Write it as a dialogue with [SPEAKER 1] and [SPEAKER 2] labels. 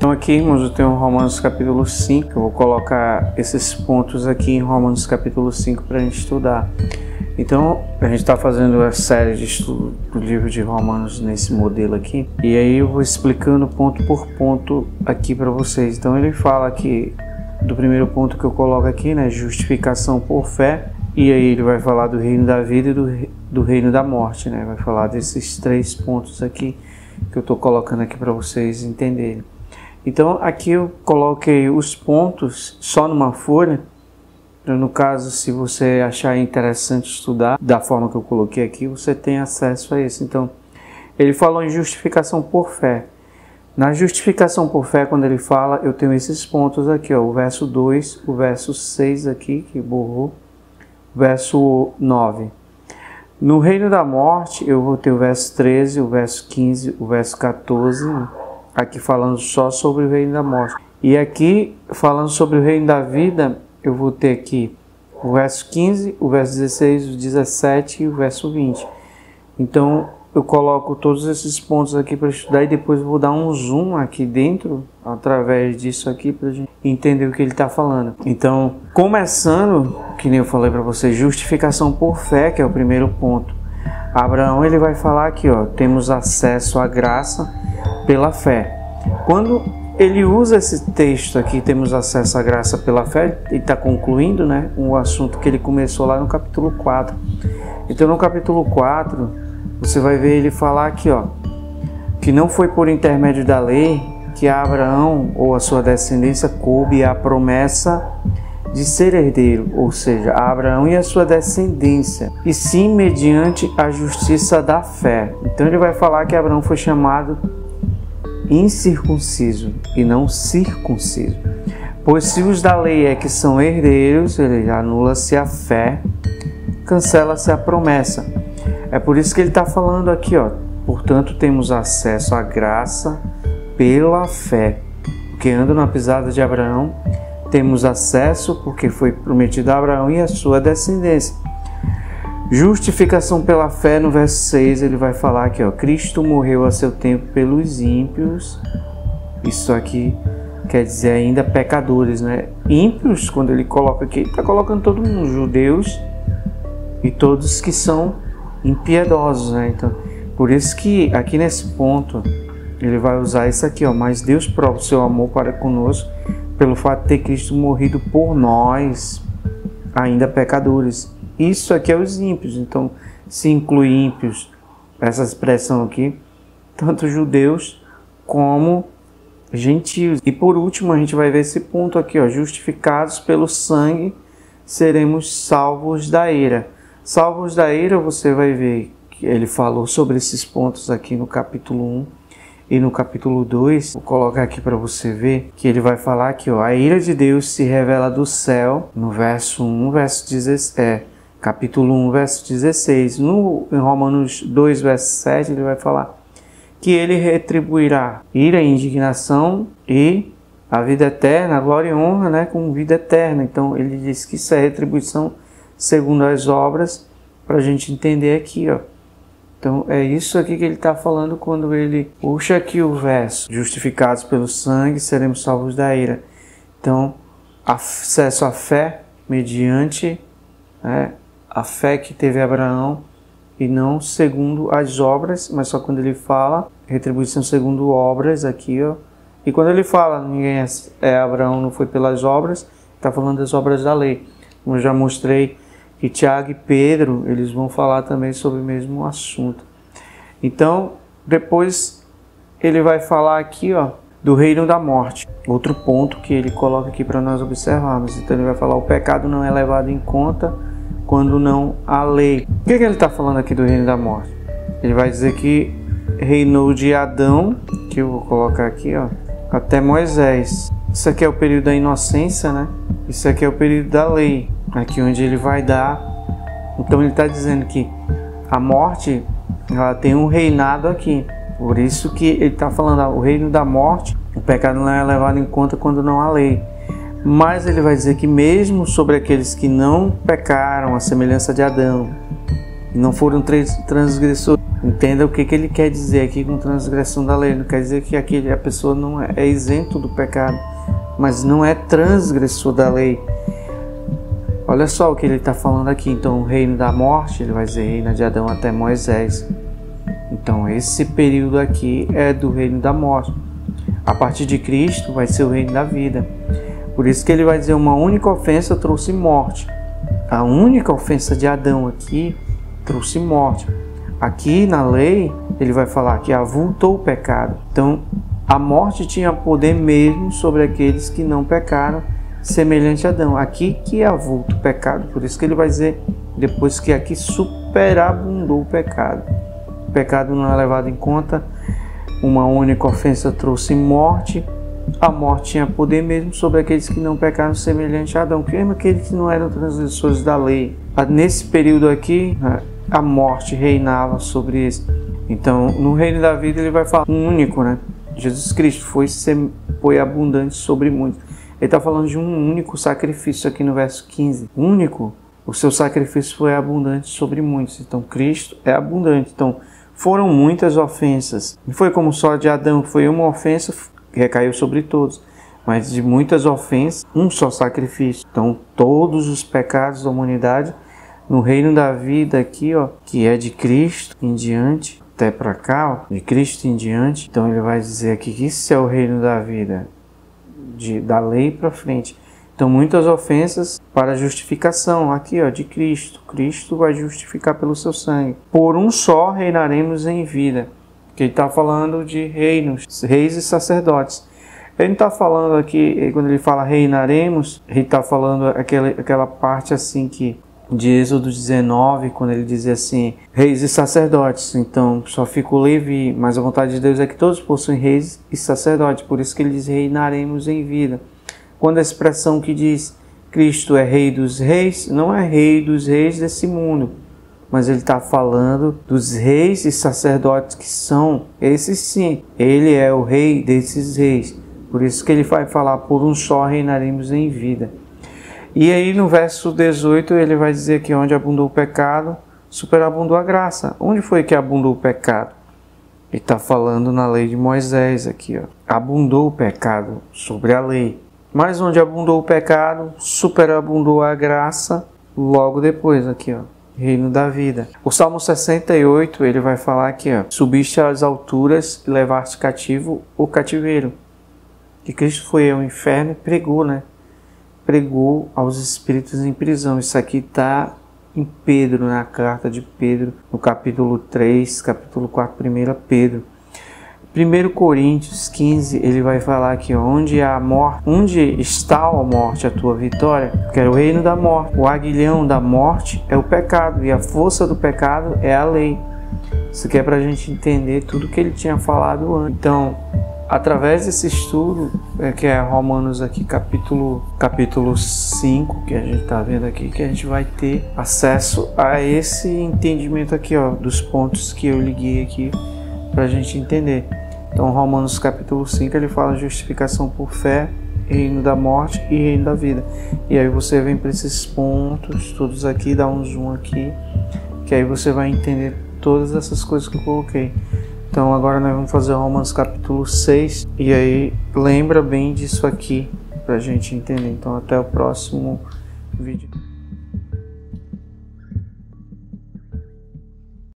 [SPEAKER 1] Então aqui, irmãos, eu tenho Romanos capítulo 5, eu vou colocar esses pontos aqui em Romanos capítulo 5 para a gente estudar. Então, a gente está fazendo a série de estudo do livro de Romanos nesse modelo aqui, e aí eu vou explicando ponto por ponto aqui para vocês. Então ele fala aqui do primeiro ponto que eu coloco aqui, né, justificação por fé, e aí ele vai falar do reino da vida e do reino da morte, né, vai falar desses três pontos aqui que eu estou colocando aqui para vocês entenderem. Então aqui eu coloquei os pontos só numa folha. No caso, se você achar interessante estudar da forma que eu coloquei aqui, você tem acesso a isso. Então, ele falou em justificação por fé. Na justificação por fé, quando ele fala, eu tenho esses pontos aqui, ó, o verso 2, o verso 6 aqui, que borrou, o verso 9. No reino da morte, eu vou ter o verso 13, o verso 15, o verso 14, aqui falando só sobre o reino da morte. E aqui, falando sobre o reino da vida, eu vou ter aqui o verso 15, o verso 16, o 17 e o verso 20. Então, eu coloco todos esses pontos aqui para estudar e depois vou dar um zoom aqui dentro, através disso aqui, para a gente entender o que ele está falando. Então, começando, que nem eu falei para vocês, justificação por fé, que é o primeiro ponto. Abraão, ele vai falar aqui, ó, temos acesso à graça pela fé. Quando ele usa esse texto aqui, temos acesso à graça pela fé, ele está concluindo, né, um assunto que ele começou lá no capítulo 4. Então, no capítulo 4, você vai ver ele falar aqui, ó, que não foi por intermédio da lei que a Abraão ou a sua descendência coube a promessa de ser herdeiro, ou seja, a Abraão e a sua descendência, e sim mediante a justiça da fé. Então, ele vai falar que Abraão foi chamado incircunciso e não circunciso. Pois se os da lei é que são herdeiros, ele anula-se a fé, cancela-se a promessa. É por isso que ele está falando aqui, ó. Portanto, temos acesso à graça pela fé. Porque anda na pisada de Abraão, temos acesso porque foi prometido a Abraão e a sua descendência. Justificação pela fé, no verso 6, ele vai falar aqui, ó, Cristo morreu a seu tempo pelos ímpios. Isso aqui quer dizer ainda pecadores, né? Ímpios, quando ele coloca aqui, ele está colocando todo mundo, judeus e todos que são impiedosos, né? Então, por isso que aqui nesse ponto, ele vai usar isso aqui, ó, mas Deus prova o seu amor para conosco pelo fato de ter Cristo morrido por nós, ainda pecadores. Isso aqui é os ímpios, então se inclui ímpios, essa expressão aqui, tanto judeus como gentios. E por último a gente vai ver esse ponto aqui, ó, justificados pelo sangue, seremos salvos da ira. Salvos da ira, você vai ver que ele falou sobre esses pontos aqui no capítulo 1 e no capítulo 2. Vou colocar aqui para você ver que ele vai falar aqui, ó, a ira de Deus se revela do céu, no verso 1, verso 16, capítulo 1, verso 16. Em Romanos 2, verso 7, ele vai falar que ele retribuirá ira e indignação e a vida eterna, a glória e honra, né, com vida eterna. Então, ele diz que isso é retribuição segundo as obras, para a gente entender aqui, ó. Então, é isso aqui que ele está falando quando ele puxa aqui o verso. Justificados pelo sangue, seremos salvos da ira. Então, acesso à fé mediante, né, a fé que teve Abraão e não segundo as obras, mas só quando ele fala retribuição segundo obras aqui, ó. E quando ele fala ninguém Abraão não foi pelas obras, está falando das obras da lei. Como eu já mostrei que Tiago e Pedro, eles vão falar também sobre o mesmo assunto. Então, depois ele vai falar aqui, ó, do reino da morte. Outro ponto que ele coloca aqui para nós observarmos. Então ele vai falar o pecado não é levado em conta quando não há lei. O que ele está falando aqui do reino da morte? Ele vai dizer que reinou de Adão, que eu vou colocar aqui, ó, até Moisés. Isso aqui é o período da inocência, né? Isso aqui é o período da lei, aqui onde ele vai dar. Então ele está dizendo que a morte, ela tem um reinado aqui. Por isso que ele está falando, o reino da morte, o pecado não é levado em conta quando não há lei. Mas ele vai dizer que mesmo sobre aqueles que não pecaram, a semelhança de Adão, e não foram transgressores. Entenda o que ele quer dizer aqui com transgressão da lei. Não quer dizer que a pessoa não é isento do pecado, mas não é transgressor da lei. Olha só o que ele está falando aqui. Então, o reino da morte, ele vai dizer reino de Adão até Moisés. Então, esse período aqui é do reino da morte. A partir de Cristo vai ser o reino da vida. Por isso que ele vai dizer uma única ofensa trouxe morte. A única ofensa de Adão aqui trouxe morte. Aqui na lei, ele vai falar que avultou o pecado. Então, a morte tinha poder mesmo sobre aqueles que não pecaram, semelhante a Adão. Aqui que avulta o pecado. Por isso que ele vai dizer, depois que aqui superabundou o pecado. O pecado não é levado em conta. Uma única ofensa trouxe morte. A morte tinha poder mesmo sobre aqueles que não pecaram, semelhante a Adão. Mesmo aqueles que não eram transgressores da lei. Nesse período aqui, a morte reinava sobre eles. Então, no reino da vida, ele vai falar um único, né? Jesus Cristo foi abundante sobre muitos. Ele está falando de um único sacrifício aqui no verso 15. Único, o seu sacrifício foi abundante sobre muitos. Então, Cristo é abundante. Então, foram muitas ofensas. Não foi como só de Adão, foi uma ofensa que recaiu sobre todos. Mas de muitas ofensas, um só sacrifício. Então, todos os pecados da humanidade, no reino da vida aqui, ó, que é de Cristo em diante, até para cá, ó, de Cristo em diante. Então ele vai dizer aqui que isso é o reino da vida, da lei para frente. Então muitas ofensas para justificação, aqui ó, de Cristo. Cristo vai justificar pelo seu sangue. Por um só reinaremos em vida. Que ele está falando de reinos, reis e sacerdotes. Ele não está falando aqui, quando ele fala reinaremos, ele está falando aquela parte assim que de Êxodo 19, quando ele diz assim, reis e sacerdotes. Então, só fica o Levi, mas a vontade de Deus é que todos possuem reis e sacerdotes. Por isso que ele diz, reinaremos em vida. Quando a expressão que diz, Cristo é rei dos reis, não é rei dos reis desse mundo, mas ele está falando dos reis e sacerdotes que são, esses sim, ele é o rei desses reis. Por isso que ele vai falar, por um só reinaremos em vida. E aí no verso 18 ele vai dizer que onde abundou o pecado, superabundou a graça. Onde foi que abundou o pecado? Ele está falando na lei de Moisés aqui, ó. Abundou o pecado sobre a lei. Mas onde abundou o pecado, superabundou a graça logo depois aqui, ó. Reino da vida. O Salmo 68 ele vai falar aqui, ó. Subiste às alturas e levaste cativo o cativeiro. Que Cristo foi ao inferno e pregou, né? Pregou aos espíritos em prisão. Isso aqui está em Pedro, na carta de Pedro, no capítulo 3, capítulo 4, 1 Pedro. 1 Coríntios 15, ele vai falar aqui, onde há morte, onde está a morte, a tua vitória? Que é o reino da morte. O aguilhão da morte é o pecado, e a força do pecado é a lei. Isso aqui é para a gente entender tudo que ele tinha falado antes. Então, através desse estudo, que é Romanos aqui, capítulo 5, que a gente está vendo aqui, que a gente vai ter acesso a esse entendimento aqui, ó, dos pontos que eu liguei aqui, para a gente entender. Então, Romanos capítulo 5, ele fala justificação por fé, reino da morte e reino da vida. E aí você vem para esses pontos, todos aqui, dá um zoom aqui, que aí você vai entender todas essas coisas que eu coloquei. Então agora nós vamos fazer Romanos capítulo 6, e aí lembra bem disso aqui, pra gente entender. Então até o próximo vídeo.